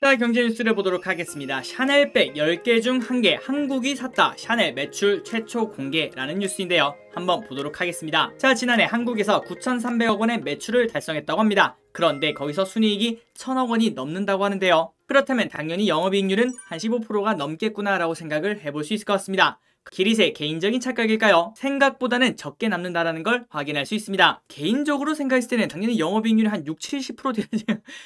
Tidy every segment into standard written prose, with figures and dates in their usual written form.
자, 경제 뉴스를 보도록 하겠습니다. 샤넬백 10개 중 1개 한국이 샀다. 샤넬 매출 최초 공개라는 뉴스인데요. 한번 보도록 하겠습니다. 자, 지난해 한국에서 9,300억 원의 매출을 달성했다고 합니다. 그런데 거기서 순이익이 1,000억 원이 넘는다고 하는데요. 그렇다면 당연히 영업이익률은 한 15%가 넘겠구나 라고 생각을 해볼 수 있을 것 같습니다. 기릿의 개인적인 착각일까요? 생각보다는 적게 남는다라는 걸 확인할 수 있습니다. 개인적으로 생각했을 때는 당연히 영업이익률이 한 60~70% 돼야지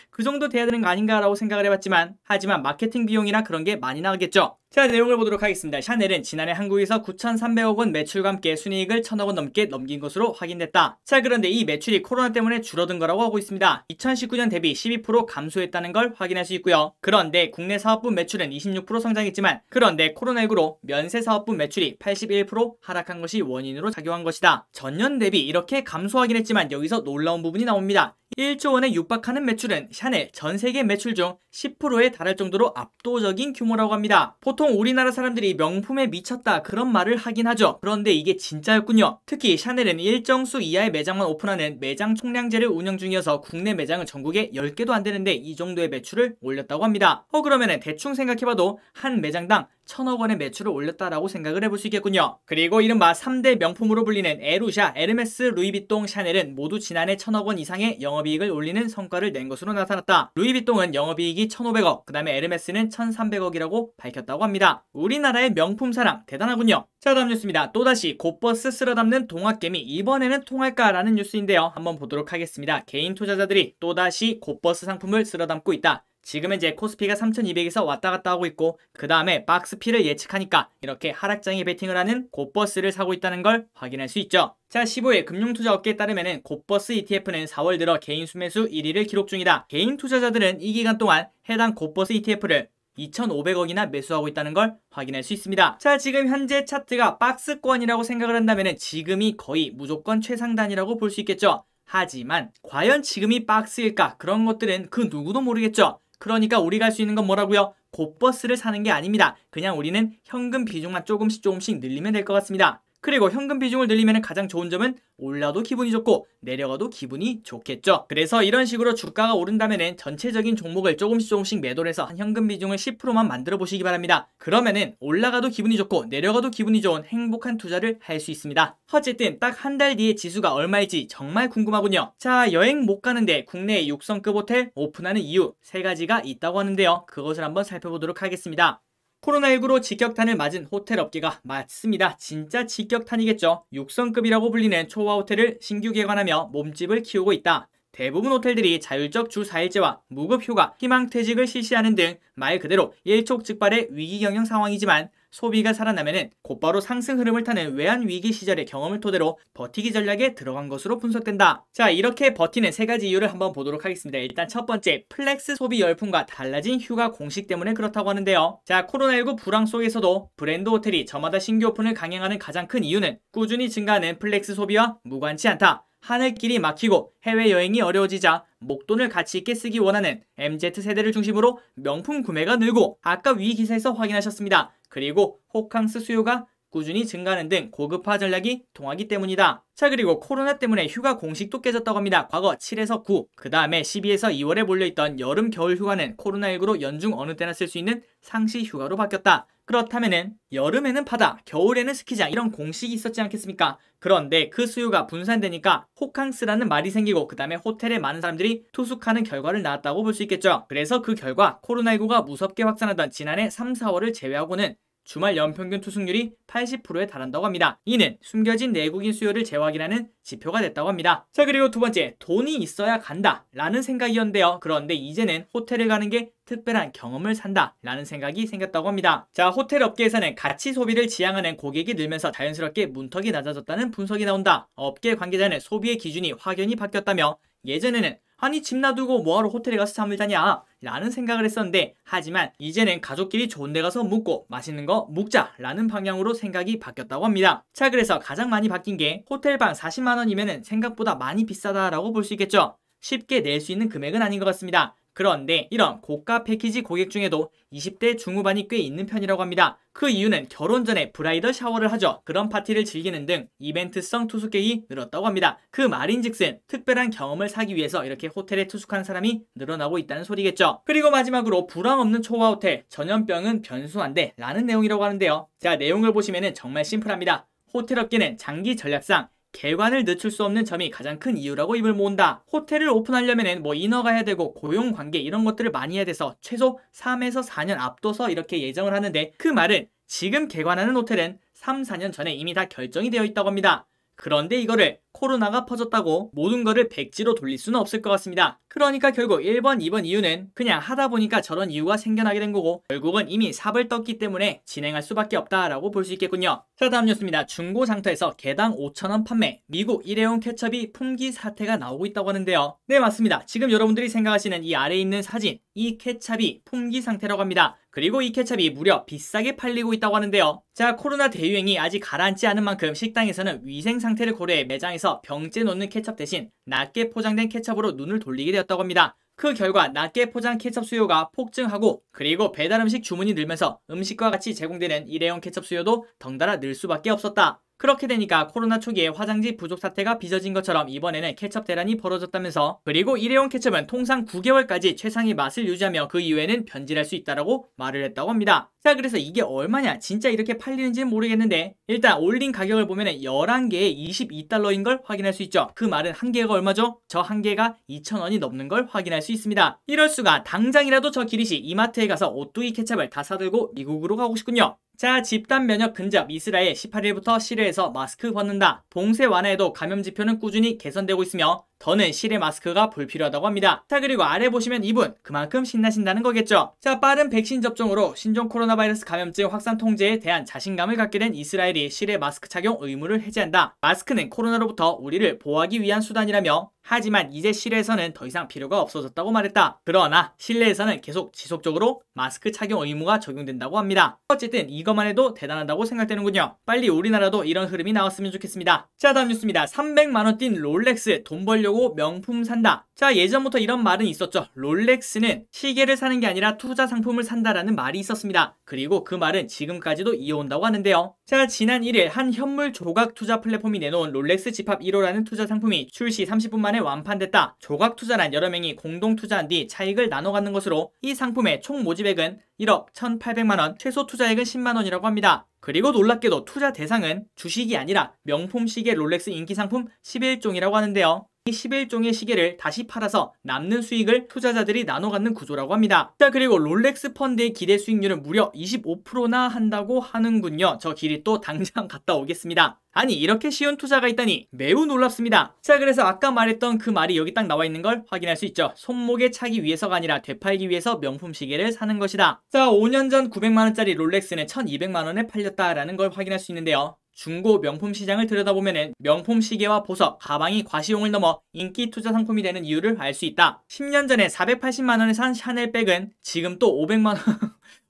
그 정도 돼야 되는 거 아닌가라고 생각을 해봤지만, 하지만 마케팅 비용이나 그런 게 많이 나가겠죠. 자, 내용을 보도록 하겠습니다. 샤넬은 지난해 한국에서 9,300억 원 매출과 함께 순이익을 1,000억 원 넘게 넘긴 것으로 확인됐다. 자, 그런데 이 매출이 코로나 때문에 줄어든 거라고 하고 있습니다. 2019년 대비 12% 감소했다는 걸 확인할 수 있고요. 그런데 국내 사업분 매출은 26% 성장했지만, 그런데 코로나19로 면세 사업분 매출이 81% 하락한 것이 원인으로 작용한 것이다. 전년 대비 이렇게 감소하긴 했지만 여기서 놀라운 부분이 나옵니다. 1조 원에 육박하는 매출은 샤넬 전 세계 매출 중 10%에 달할 정도로 압도적인 규모라고 합니다. 보통 우리나라 사람들이 명품에 미쳤다 그런 말을 하긴 하죠. 그런데 이게 진짜였군요. 특히 샤넬은 일정 수 이하의 매장만 오픈하는 매장 총량제를 운영 중이어서 국내 매장은 전국에 10개도 안 되는데 이 정도의 매출을 올렸다고 합니다. 그러면은 대충 생각해봐도 한 매장당 1,000억 원의 매출을 올렸다라고 생각을 해볼 수 있겠군요. 그리고 이른바 3대 명품으로 불리는 에루샤, 에르메스, 루이비통, 샤넬은 모두 지난해 1,000억 원 이상의 영업이익을 올리는 성과를 낸 것으로 나타났다. 루이비통은 영업이익이 1,500억, 그 다음에 에르메스는 1,300억이라고 밝혔다고 합니다. 우리나라의 명품 사랑 대단하군요. 자, 다음 뉴스입니다. 또다시 곧버스 쓸어담는 동학개미, 이번에는 통할까라는 뉴스인데요. 한번 보도록 하겠습니다. 개인 투자자들이 또다시 곧버스 상품을 쓸어담고 있다. 지금 현재 코스피가 3,200에서 왔다 갔다 하고 있고, 그 다음에 박스피를 예측하니까 이렇게 하락장에 베팅을 하는 곧버스를 사고 있다는 걸 확인할 수 있죠. 자, 15일 금융투자업계에 따르면 곧버스 ETF는 4월 들어 개인 수매수 1위를 기록 중이다. 개인 투자자들은 이 기간 동안 해당 곧버스 ETF를 2,500억이나 매수하고 있다는 걸 확인할 수 있습니다. 자, 지금 현재 차트가 박스권이라고 생각을 한다면 지금이 거의 무조건 최상단이라고 볼 수 있겠죠. 하지만 과연 지금이 박스일까? 그런 것들은 그 누구도 모르겠죠. 그러니까 우리가 할 수 있는 건 뭐라고요? 곧버스를 사는 게 아닙니다. 그냥 우리는 현금 비중만 조금씩 늘리면 될 것 같습니다. 그리고 현금 비중을 늘리면 가장 좋은 점은 올라도 기분이 좋고 내려가도 기분이 좋겠죠. 그래서 이런 식으로 주가가 오른다면 전체적인 종목을 조금씩 매도를 해서 한 현금 비중을 10%만 만들어 보시기 바랍니다. 그러면은 올라가도 기분이 좋고 내려가도 기분이 좋은 행복한 투자를 할 수 있습니다. 어쨌든 딱 한 달 뒤에 지수가 얼마일지 정말 궁금하군요. 자, 여행 못 가는데 국내에 6성급 호텔 오픈하는 이유 3가지가 있다고 하는데요. 그것을 한번 살펴보도록 하겠습니다. 코로나19로 직격탄을 맞은 호텔 업계가 맞습니다. 진짜 직격탄이겠죠. 6성급이라고 불리는 초호화 호텔을 신규 개관하며 몸집을 키우고 있다. 대부분 호텔들이 자율적 주 4일제와 무급휴가, 희망퇴직을 실시하는 등 말 그대로 일촉즉발의 위기 경영 상황이지만, 소비가 살아나면은 곧바로 상승 흐름을 타는 외환위기 시절의 경험을 토대로 버티기 전략에 들어간 것으로 분석된다. 자, 이렇게 버티는 3가지 이유를 한번 보도록 하겠습니다. 일단 첫 번째, 플렉스 소비 열풍과 달라진 휴가 공식 때문에 그렇다고 하는데요. 자, 코로나19 불황 속에서도 브랜드 호텔이 저마다 신규 오픈을 강행하는 가장 큰 이유는 꾸준히 증가하는 플렉스 소비와 무관치 않다. 하늘길이 막히고 해외여행이 어려워지자 목돈을 가치 있게 쓰기 원하는 MZ세대를 중심으로 명품 구매가 늘고, 아까 위 기사에서 확인하셨습니다. 그리고 호캉스 수요가 꾸준히 증가하는 등 고급화 전략이 통하기 때문이다. 자, 그리고 코로나 때문에 휴가 공식도 깨졌다고 합니다. 과거 7에서 9, 그 다음에 12에서 2월에 몰려있던 여름 겨울 휴가는 코로나19로 연중 어느 때나 쓸 수 있는 상시 휴가로 바뀌었다. 그렇다면은 여름에는 바다, 겨울에는 스키장 이런 공식이 있었지 않겠습니까? 그런데 그 수요가 분산되니까 호캉스라는 말이 생기고, 그 다음에 호텔에 많은 사람들이 투숙하는 결과를 낳았다고 볼 수 있겠죠. 그래서 그 결과 코로나19가 무섭게 확산하던 지난해 3, 4월을 제외하고는 주말 연평균 투숙률이 80%에 달한다고 합니다. 이는 숨겨진 내국인 수요를 재확인하는 지표가 됐다고 합니다. 자, 그리고 두 번째, 돈이 있어야 간다 라는 생각이었는데요. 그런데 이제는 호텔을 가는 게 특별한 경험을 산다 라는 생각이 생겼다고 합니다. 자, 호텔 업계에서는 가치 소비를 지향하는 고객이 늘면서 자연스럽게 문턱이 낮아졌다는 분석이 나온다. 업계 관계자는 소비의 기준이 확연히 바뀌었다며, 예전에는 아니 집 놔두고 뭐하러 호텔에 가서 잠을 자냐 라는 생각을 했었는데, 하지만 이제는 가족끼리 좋은 데 가서 묵고 맛있는 거 묵자 라는 방향으로 생각이 바뀌었다고 합니다. 자, 그래서 가장 많이 바뀐 게 호텔방 40만원이면 생각보다 많이 비싸다라고 볼 수 있겠죠. 쉽게 낼 수 있는 금액은 아닌 것 같습니다. 그런데 이런 고가 패키지 고객 중에도 20대 중후반이 꽤 있는 편이라고 합니다. 그 이유는 결혼 전에 브라이더 샤워를 하죠. 그런 파티를 즐기는 등 이벤트성 투숙객이 늘었다고 합니다. 그 말인즉슨 특별한 경험을 사기 위해서 이렇게 호텔에 투숙하는 사람이 늘어나고 있다는 소리겠죠. 그리고 마지막으로 불황 없는 초과 호텔, 전염병은 변수한데 라는 내용이라고 하는데요. 자, 내용을 보시면 정말 심플합니다. 호텔 업계는 장기 전략상 개관을 늦출 수 없는 점이 가장 큰 이유라고 입을 모은다. 호텔을 오픈하려면은 인허가 해야 되고 고용관계 이런 것들을 많이 해야 돼서 최소 3에서 4년 앞둬서 이렇게 예정을 하는데, 그 말은 지금 개관하는 호텔은 3, 4년 전에 이미 다 결정이 되어 있다고 합니다. 그런데 이거를 코로나가 퍼졌다고 모든 거를 백지로 돌릴 수는 없을 것 같습니다. 그러니까 결국 1번, 2번 이유는 그냥 하다 보니까 저런 이유가 생겨나게 된 거고, 결국은 이미 삽을 떴기 때문에 진행할 수밖에 없다라고 볼 수 있겠군요. 자, 다음 뉴스입니다. 중고 장터에서 개당 5,000원 판매, 미국 일회용 케첩이 품귀 사태가 나오고 있다고 하는데요. 네, 맞습니다. 지금 여러분들이 생각하시는 이 아래에 있는 사진, 이 케첩이 품귀 상태라고 합니다. 그리고 이 케첩이 무려 비싸게 팔리고 있다고 하는데요. 자, 코로나 대유행이 아직 가라앉지 않은 만큼 식당에서는 위생 상태를 고려해 매장에서 병째 놓는 케첩 대신 낮게 포장된 케첩으로 눈을 돌리게 되었다고 합니다. 그 결과 낮게 포장 케첩 수요가 폭증하고, 그리고 배달 음식 주문이 늘면서 음식과 같이 제공되는 일회용 케첩 수요도 덩달아 늘 수밖에 없었다. 그렇게 되니까 코로나 초기에 화장지 부족 사태가 빚어진 것처럼 이번에는 케첩 대란이 벌어졌다면서, 그리고 일회용 케첩은 통상 9개월까지 최상의 맛을 유지하며 그 이후에는 변질할 수 있다라고 말을 했다고 합니다. 자, 그래서 이게 얼마냐, 진짜 이렇게 팔리는지는 모르겠는데 일단 올린 가격을 보면 11개에 22달러인 걸 확인할 수 있죠. 그 말은 한 개가 얼마죠? 저 한 개가 2,000원이 넘는 걸 확인할 수 있습니다. 이럴 수가. 당장이라도 저 기리시 이마트에 가서 오뚜기 케첩을 다 사들고 미국으로 가고 싶군요. 자, 집단 면역 근접. 이스라엘 18일부터 실외에서 마스크 벗는다. 봉쇄 완화에도 감염 지표는 꾸준히 개선되고 있으며 더는 실외 마스크가 불필요하다고 합니다. 자, 그리고 아래 보시면 이분 그만큼 신나신다는 거겠죠. 자, 빠른 백신 접종으로 신종 코로나 바이러스 감염증 확산 통제에 대한 자신감을 갖게 된 이스라엘이 실외 마스크 착용 의무를 해제한다. 마스크는 코로나로부터 우리를 보호하기 위한 수단이라며, 하지만 이제 실외에서는 더 이상 필요가 없어졌다고 말했다. 그러나 실내에서는 계속 지속적으로 마스크 착용 의무가 적용된다고 합니다. 어쨌든 이것만 해도 대단하다고 생각되는군요. 빨리 우리나라도 이런 흐름이 나왔으면 좋겠습니다. 자, 다음 뉴스입니다. 300만원 뛴 롤렉스, 돈 벌려고 명품 산다. 자, 예전부터 이런 말은 있었죠. 롤렉스는 시계를 사는 게 아니라 투자 상품을 산다라는 말이 있었습니다. 그리고 그 말은 지금까지도 이어온다고 하는데요. 자, 지난 1일 한 현물 조각 투자 플랫폼이 내놓은 롤렉스 집합 1호라는 투자 상품이 출시 30분 만에 완판됐다. 조각 투자란 여러 명이 공동 투자한 뒤 차익을 나눠 갖는 것으로, 이 상품의 총 모집액은 1억 1,800만원, 최소 투자액은 10만원이라고 합니다. 그리고 놀랍게도 투자 대상은 주식이 아니라 명품 시계 롤렉스 인기 상품 11종이라고 하는데요. 이 11종의 시계를 다시 팔아서 남는 수익을 투자자들이 나눠 갖는 구조라고 합니다. 자, 그리고 롤렉스 펀드의 기대 수익률은 무려 25%나 한다고 하는군요. 저 길이 또 당장 갔다 오겠습니다. 아니, 이렇게 쉬운 투자가 있다니 매우 놀랍습니다. 자, 그래서 아까 말했던 그 말이 여기 딱 나와 있는 걸 확인할 수 있죠. 손목에 차기 위해서가 아니라 되팔기 위해서 명품 시계를 사는 것이다. 자, 5년 전 900만원짜리 롤렉스는 1,200만원에 팔렸다라는 걸 확인할 수 있는데요. 중고 명품 시장을 들여다보면 명품 시계와 보석, 가방이 과시용을 넘어 인기 투자 상품이 되는 이유를 알 수 있다. 10년 전에 480만원에 산 샤넬백은 지금 또 500만원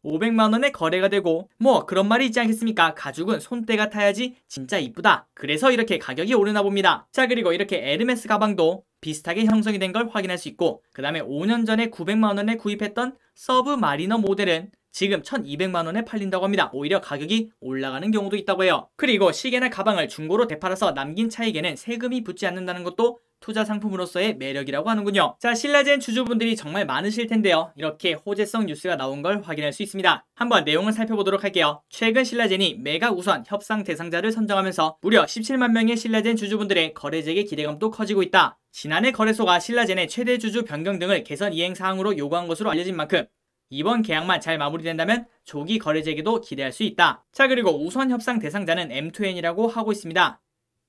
500만원에 거래가 되고, 뭐 그런 말이 있지 않겠습니까? 가죽은 손때가 타야지 진짜 이쁘다. 그래서 이렇게 가격이 오르나 봅니다. 자, 그리고 이렇게 에르메스 가방도 비슷하게 형성이 된 걸 확인할 수 있고, 그 다음에 5년 전에 900만원에 구입했던 서브 마리너 모델은 지금 1,200만원에 팔린다고 합니다. 오히려 가격이 올라가는 경우도 있다고 해요. 그리고 시계나 가방을 중고로 되팔아서 남긴 차익에는 세금이 붙지 않는다는 것도 투자 상품으로서의 매력이라고 하는군요. 자, 신라젠 주주분들이 정말 많으실 텐데요. 이렇게 호재성 뉴스가 나온 걸 확인할 수 있습니다. 한번 내용을 살펴보도록 할게요. 최근 신라젠이 메가 우선 협상 대상자를 선정하면서 무려 17만 명의 신라젠 주주분들의 거래액의 기대감도 커지고 있다. 지난해 거래소가 신라젠의 최대 주주 변경 등을 개선 이행 사항으로 요구한 것으로 알려진 만큼 이번 계약만 잘 마무리된다면 조기 거래액에도 기대할 수 있다. 자, 그리고 우선 협상 대상자는 M2N이라고 하고 있습니다.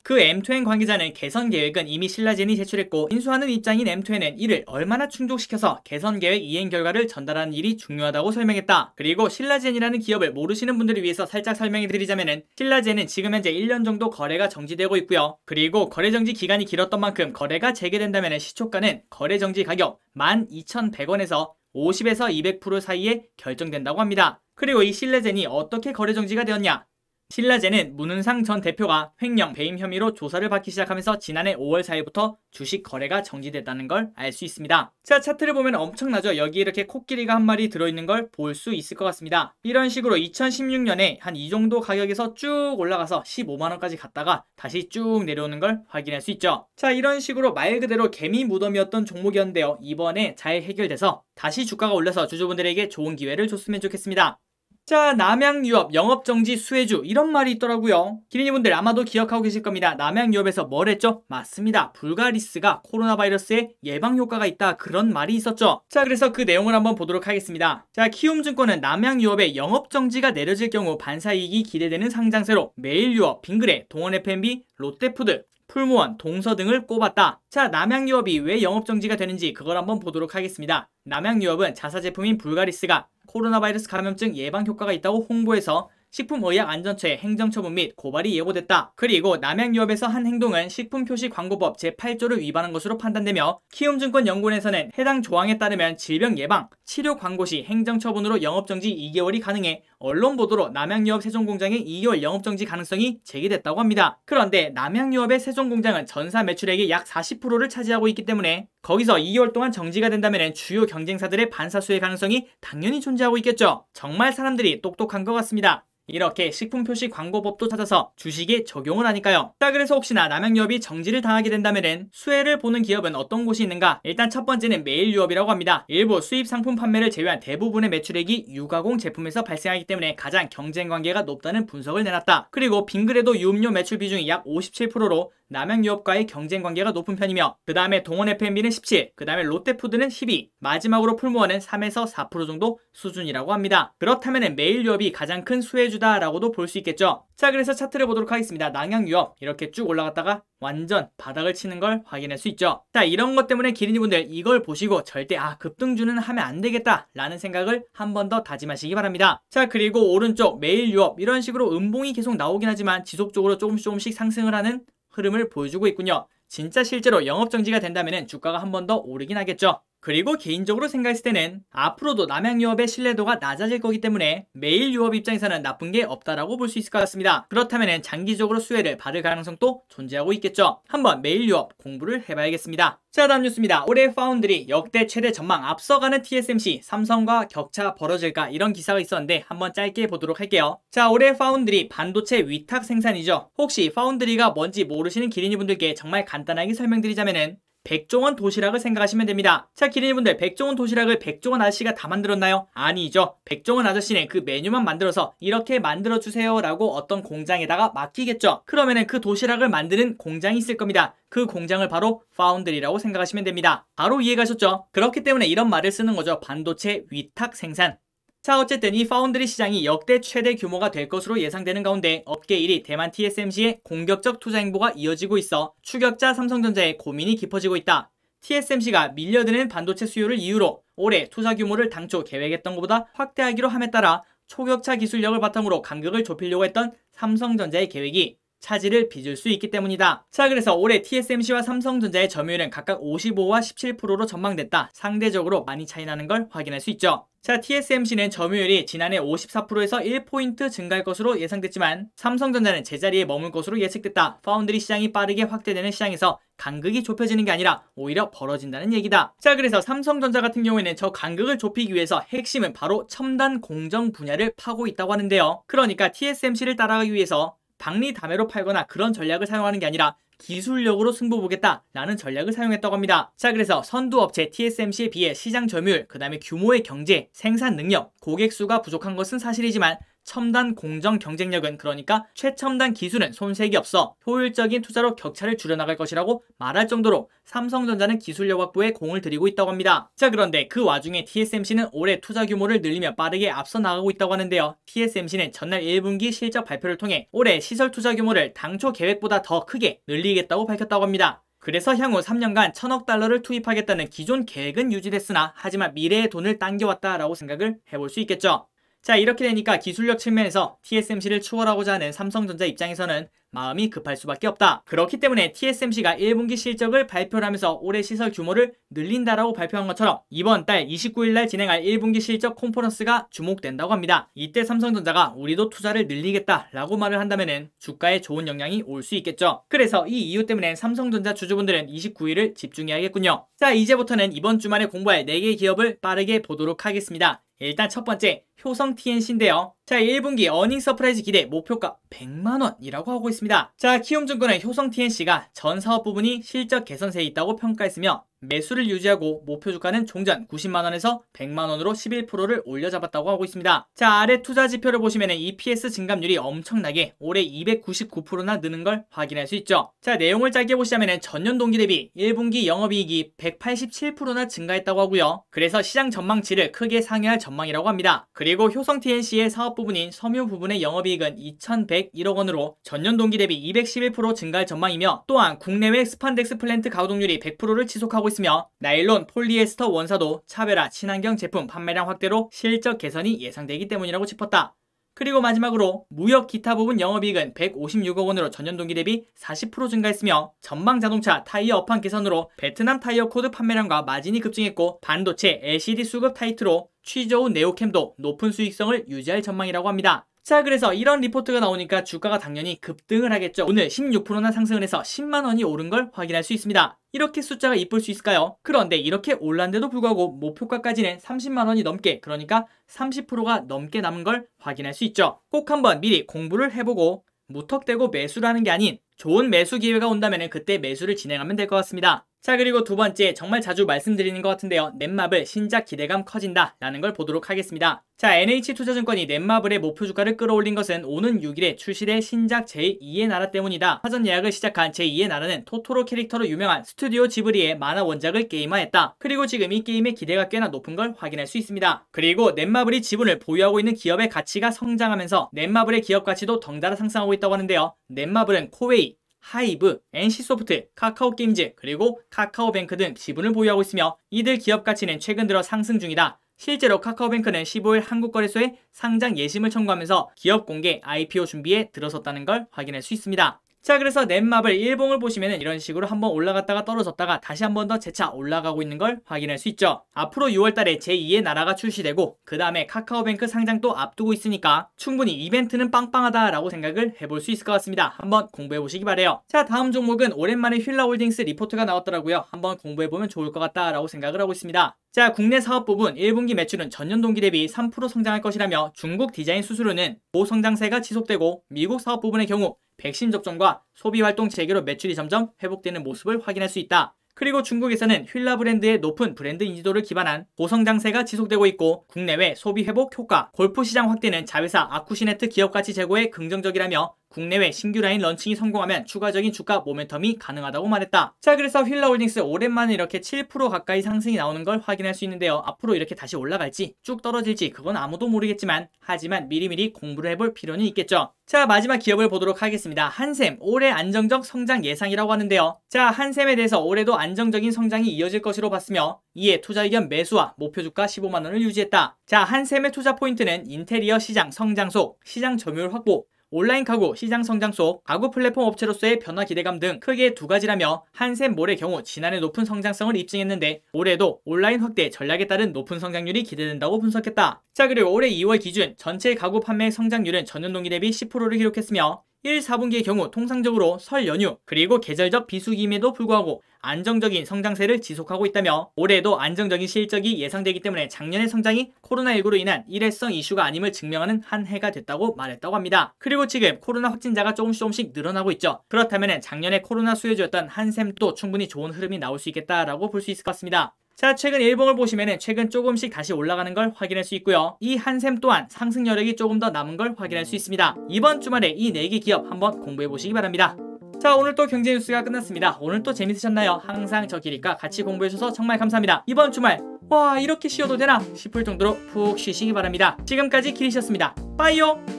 그 M2N 관계자는 개선 계획은 이미 신라젠이 제출했고, 인수하는 입장인 M2N은 이를 얼마나 충족시켜서 개선 계획 이행 결과를 전달하는 일이 중요하다고 설명했다. 그리고 신라젠이라는 기업을 모르시는 분들을 위해서 살짝 설명해 드리자면은, 신라젠은 지금 현재 1년 정도 거래가 정지되고 있고요. 그리고 거래 정지 기간이 길었던 만큼 거래가 재개된다면 시초가는 거래 정지 가격 12,100원에서 50에서 200% 사이에 결정된다고 합니다. 그리고 이 신라젠이 어떻게 거래 정지가 되었냐? 신라제는 문은상 전 대표가 횡령, 배임 혐의로 조사를 받기 시작하면서 지난해 5월 4일부터 주식 거래가 정지됐다는 걸 알 수 있습니다. 자, 차트를 보면 엄청나죠? 여기 이렇게 코끼리가 한 마리 들어있는 걸 볼 수 있을 것 같습니다. 이런 식으로 2016년에 한 이 정도 가격에서 쭉 올라가서 15만원까지 갔다가 다시 쭉 내려오는 걸 확인할 수 있죠. 자, 이런 식으로 말 그대로 개미 무덤이었던 종목이었는데요. 이번에 잘 해결돼서 다시 주가가 올라서 주주분들에게 좋은 기회를 줬으면 좋겠습니다. 자, 남양유업 영업정지 수혜주 이런 말이 있더라고요. 기린이분들 아마도 기억하고 계실 겁니다. 남양유업에서 뭘 했죠? 맞습니다. 불가리스가 코로나 바이러스에 예방효과가 있다 그런 말이 있었죠. 자, 그래서 그 내용을 한번 보도록 하겠습니다. 자, 키움증권은 남양유업의 영업정지가 내려질 경우 반사이익이 기대되는 상장세로 매일유업, 빙그레, 동원FNB, 롯데푸드, 풀무원, 동서 등을 꼽았다. 자, 남양유업이 왜 영업정지가 되는지 그걸 한번 보도록 하겠습니다. 남양유업은 자사제품인 불가리스가 코로나 바이러스 감염증 예방 효과가 있다고 홍보해서 식품의약안전처의 행정처분 및 고발이 예고됐다. 그리고 남양유업에서 한 행동은 식품표시광고법 제8조를 위반한 것으로 판단되며 키움증권연구원에서는 해당 조항에 따르면 질병 예방, 치료 광고 시 행정처분으로 영업정지 2개월이 가능해 언론 보도로 남양유업 세종공장의 2개월 영업정지 가능성이 제기됐다고 합니다. 그런데 남양유업의 세종공장은 전사 매출액의 약 40%를 차지하고 있기 때문에 거기서 2개월 동안 정지가 된다면 주요 경쟁사들의 반사수혜 가능성이 당연히 존재하고 있겠죠. 정말 사람들이 똑똑한 것 같습니다. 이렇게 식품표시광고법도 찾아서 주식에 적용을 하니까요. 자, 그래서 혹시나 남양유업이 정지를 당하게 된다면 수혜를 보는 기업은 어떤 곳이 있는가? 일단 첫 번째는 매일유업이라고 합니다. 일부 수입 상품 판매를 제외한 대부분의 매출액이 유가공 제품에서 발생하기 때문에 가장 경쟁관계가 높다는 분석을 내놨다. 그리고 빙그레도 유음료 매출 비중이 약 57%로 남양유업과의 경쟁관계가 높은 편이며 그 다음에 동원FNB는 17, 그 다음에 롯데푸드는 12, 마지막으로 풀무원은 3에서 4% 정도 수준이라고 합니다. 그렇다면 매일유업이 가장 큰 수혜주다라고도 볼 수 있겠죠. 자, 그래서 차트를 보도록 하겠습니다. 남양유업 이렇게 쭉 올라갔다가 완전 바닥을 치는 걸 확인할 수 있죠. 자, 이런 것 때문에 기린이분들 이걸 보시고 절대 급등주는 하면 안 되겠다 라는 생각을 한 번 더 다짐하시기 바랍니다. 자, 그리고 오른쪽 매일유업 이런 식으로 음봉이 계속 나오긴 하지만 지속적으로 조금씩 상승을 하는 흐름을 보여주고 있군요. 진짜 실제로 영업정지가 된다면 주가가 한 번 더 오르긴 하겠죠. 그리고 개인적으로 생각했을 때는 앞으로도 남양유업의 신뢰도가 낮아질 거기 때문에 매일유업 입장에서는 나쁜 게 없다라고 볼 수 있을 것 같습니다. 그렇다면 장기적으로 수혜를 받을 가능성도 존재하고 있겠죠. 한번 매일유업 공부를 해봐야겠습니다. 자, 다음 뉴스입니다. 올해 파운드리 역대 최대 전망 앞서가는 TSMC, 삼성과 격차 벌어질까 이런 기사가 있었는데 한번 짧게 보도록 할게요. 자, 올해 파운드리 반도체 위탁 생산이죠. 혹시 파운드리가 뭔지 모르시는 기린이분들께 정말 간단하게 설명드리자면은 백종원 도시락을 생각하시면 됩니다. 자, 기린이분들 백종원 도시락을 백종원 아저씨가 다 만들었나요? 아니죠. 백종원 아저씨는 그 메뉴만 만들어서 이렇게 만들어주세요 라고 어떤 공장에다가 맡기겠죠. 그러면은 그 도시락을 만드는 공장이 있을 겁니다. 그 공장을 바로 파운드리라고 생각하시면 됩니다. 바로 이해가셨죠? 그렇기 때문에 이런 말을 쓰는 거죠. 반도체 위탁 생산. 자, 어쨌든 이 파운드리 시장이 역대 최대 규모가 될 것으로 예상되는 가운데 업계 1위 대만 TSMC의 공격적 투자 행보가 이어지고 있어 추격자 삼성전자의 고민이 깊어지고 있다. TSMC가 밀려드는 반도체 수요를 이유로 올해 투자 규모를 당초 계획했던 것보다 확대하기로 함에 따라 초격차 기술력을 바탕으로 간격을 좁히려고 했던 삼성전자의 계획이 차질을 빚을 수 있기 때문이다. 자, 그래서 올해 TSMC와 삼성전자의 점유율은 각각 55와 17%로 전망됐다. 상대적으로 많이 차이 나는 걸 확인할 수 있죠. 자, TSMC는 점유율이 지난해 54%에서 1포인트 증가할 것으로 예상됐지만 삼성전자는 제자리에 머물 것으로 예측됐다. 파운드리 시장이 빠르게 확대되는 시장에서 간극이 좁혀지는 게 아니라 오히려 벌어진다는 얘기다. 자, 그래서 삼성전자 같은 경우에는 저 간극을 좁히기 위해서 핵심은 바로 첨단 공정 분야를 파고 있다고 하는데요. 그러니까 TSMC를 따라가기 위해서 박리담회로 팔거나 그런 전략을 사용하는 게 아니라 기술력으로 승부 보겠다라는 전략을 사용했다고 합니다. 자, 그래서 선두업체 TSMC에 비해 시장 점유율, 그 다음에 규모의 경제, 생산 능력, 고객 수가 부족한 것은 사실이지만 첨단 공정 경쟁력은, 그러니까 최첨단 기술은 손색이 없어 효율적인 투자로 격차를 줄여나갈 것이라고 말할 정도로 삼성전자는 기술력 확보에 공을 들이고 있다고 합니다. 자, 그런데 그 와중에 TSMC는 올해 투자 규모를 늘리며 빠르게 앞서 나가고 있다고 하는데요. TSMC는 전날 1분기 실적 발표를 통해 올해 시설 투자 규모를 당초 계획보다 더 크게 늘리겠다고 밝혔다고 합니다. 그래서 향후 3년간 1000억 달러를 투입하겠다는 기존 계획은 유지됐으나 하지만 미래의 돈을 당겨왔다라고 생각을 해볼 수 있겠죠. 자, 이렇게 되니까 기술력 측면에서 TSMC를 추월하고자 하는 삼성전자 입장에서는 마음이 급할 수밖에 없다. 그렇기 때문에 TSMC가 1분기 실적을 발표를 하면서 올해 시설 규모를 늘린다라고 발표한 것처럼 이번 달 29일날 진행할 1분기 실적 컨퍼런스가 주목된다고 합니다. 이때 삼성전자가 우리도 투자를 늘리겠다라고 말을 한다면은 주가에 좋은 영향이 올 수 있겠죠. 그래서 이 이유 때문에 삼성전자 주주분들은 29일을 집중해야겠군요. 자, 이제부터는 이번 주말에 공부할 4개의 기업을 빠르게 보도록 하겠습니다. 일단 첫 번째, 효성 TNC인데요. 자, 1분기 어닝 서프라이즈 기대 목표가 100만원이라고 하고 있습니다. 자, 키움증권은 효성 TNC가 전 사업 부분이 실적 개선세에 있다고 평가했으며 매수를 유지하고 목표 주가는 종전 90만원에서 100만원으로 11%를 올려잡았다고 하고 있습니다. 자, 아래 투자 지표를 보시면 EPS 증감률이 엄청나게 올해 299%나 느는 걸 확인할 수 있죠. 자, 내용을 짧게 보시자면 전년 동기 대비 1분기 영업이익이 187%나 증가했다고 하고요. 그래서 시장 전망치를 크게 상회할 전망이라고 합니다. 그리고 효성 TNC의 사업 부분인 섬유 부분의 영업이익은 2101억 원으로 전년 동기 대비 211% 증가할 전망이며 또한 국내외 스판덱스 플랜트 가동률이 100%를 지속하고 있으며 나일론, 폴리에스터 원사도 차별화, 친환경 제품 판매량 확대로 실적 개선이 예상되기 때문이라고 짚었다. 그리고 마지막으로 무역 기타 부분 영업이익은 156억 원으로 전년 동기 대비 40% 증가했으며 전방 자동차 타이어 업황 개선으로 베트남 타이어 코드 판매량과 마진이 급증했고 반도체 LCD 수급 타이트로 취저우 네오캠도 높은 수익성을 유지할 전망이라고 합니다. 자, 그래서 이런 리포트가 나오니까 주가가 당연히 급등을 하겠죠. 오늘 16%나 상승을 해서 10만원이 오른 걸 확인할 수 있습니다. 이렇게 숫자가 이쁠 수 있을까요? 그런데 이렇게 올랐는데도 불구하고 목표가까지는 30만원이 넘게, 그러니까 30%가 넘게 남은 걸 확인할 수 있죠. 꼭 한번 미리 공부를 해보고 무턱대고 매수를 하는 게 아닌 좋은 매수 기회가 온다면 그때 매수를 진행하면 될 것 같습니다. 자, 그리고 두 번째, 정말 자주 말씀드리는 것 같은데요. 넷마블 신작 기대감 커진다 라는 걸 보도록 하겠습니다. 자, NH투자증권이 넷마블의 목표 주가를 끌어올린 것은 오는 6일에 출시될 신작 제2의 나라 때문이다. 사전 예약을 시작한 제2의 나라는 토토로 캐릭터로 유명한 스튜디오 지브리의 만화 원작을 게임화했다. 그리고 지금 이 게임의 기대가 꽤나 높은 걸 확인할 수 있습니다. 그리고 넷마블이 지분을 보유하고 있는 기업의 가치가 성장하면서 넷마블의 기업 가치도 덩달아 상승하고 있다고 하는데요. 넷마블은 코웨이, 하이브, NC소프트, 카카오게임즈, 그리고 카카오뱅크 등 지분을 보유하고 있으며 이들 기업 가치는 최근 들어 상승 중이다. 실제로 카카오뱅크는 15일 한국거래소에 상장 예심을 청구하면서 기업 공개 IPO 준비에 들어섰다는 걸 확인할 수 있습니다. 자, 그래서 넷마블 일봉을 보시면 이런 식으로 한번 올라갔다가 떨어졌다가 다시 한번 더 재차 올라가고 있는 걸 확인할 수 있죠. 앞으로 6월달에 제2의 나라가 출시되고 그 다음에 카카오뱅크 상장도 앞두고 있으니까 충분히 이벤트는 빵빵하다라고 생각을 해볼 수 있을 것 같습니다. 한번 공부해보시기 바래요. 자, 다음 종목은 오랜만에 휠라홀딩스 리포트가 나왔더라고요. 한번 공부해보면 좋을 것 같다라고 생각을 하고 있습니다. 자, 국내 사업 부분 1분기 매출은 전년 동기 대비 3% 성장할 것이라며 중국 디자인 수수료는 고성장세가 지속되고 미국 사업 부분의 경우 백신 접종과 소비활동 재개로 매출이 점점 회복되는 모습을 확인할 수 있다. 그리고 중국에서는 휠라 브랜드의 높은 브랜드 인지도를 기반한 고성장세가 지속되고 있고 국내외 소비 회복 효과, 골프 시장 확대는 자회사 아쿠시네트 기업 가치 제고에 긍정적이라며 국내외 신규 라인 런칭이 성공하면 추가적인 주가 모멘텀이 가능하다고 말했다. 자, 그래서 휠라홀딩스 오랜만에 이렇게 7% 가까이 상승이 나오는 걸 확인할 수 있는데요. 앞으로 이렇게 다시 올라갈지 쭉 떨어질지 그건 아무도 모르겠지만 하지만 미리미리 공부를 해볼 필요는 있겠죠. 자, 마지막 기업을 보도록 하겠습니다. 한샘, 올해 안정적 성장 예상이라고 하는데요. 자, 한샘에 대해서 올해도 안정적인 성장이 이어질 것으로 봤으며 이에 투자 의견 매수와 목표 주가 15만원을 유지했다. 자, 한샘의 투자 포인트는 인테리어 시장 성장속, 시장 점유율 확보, 온라인 가구 시장 성장 속 가구 플랫폼 업체로서의 변화 기대감 등 크게 두 가지라며 한샘몰의 경우 지난해 높은 성장성을 입증했는데 올해도 온라인 확대 전략에 따른 높은 성장률이 기대된다고 분석했다. 자, 그리고 올해 2월 기준 전체 가구 판매 성장률은 전년 동기 대비 10%를 기록했으며 1, 4분기의 경우 통상적으로 설 연휴 그리고 계절적 비수기임에도 불구하고 안정적인 성장세를 지속하고 있다며 올해도 안정적인 실적이 예상되기 때문에 작년의 성장이 코로나19로 인한 일회성 이슈가 아님을 증명하는 한 해가 됐다고 말했다고 합니다. 그리고 지금 코로나 확진자가 조금씩 늘어나고 있죠. 그렇다면 작년에 코로나 수혜주였던 한샘도 충분히 좋은 흐름이 나올 수 있겠다라고 볼 수 있을 것 같습니다. 자, 최근 일봉을 보시면은 최근 조금씩 다시 올라가는 걸 확인할 수 있고요. 이 한샘 또한 상승 여력이 조금 더 남은 걸 확인할 수 있습니다. 이번 주말에 이 4개 기업 한번 공부해 보시기 바랍니다. 자, 오늘 또 경제 뉴스가 끝났습니다. 오늘 또 재밌으셨나요? 항상 저 길이과 같이 공부해 주셔서 정말 감사합니다. 이번 주말 와, 이렇게 쉬어도 되나 싶을 정도로 푹 쉬시기 바랍니다. 지금까지 길이셨습니다. 빠이요.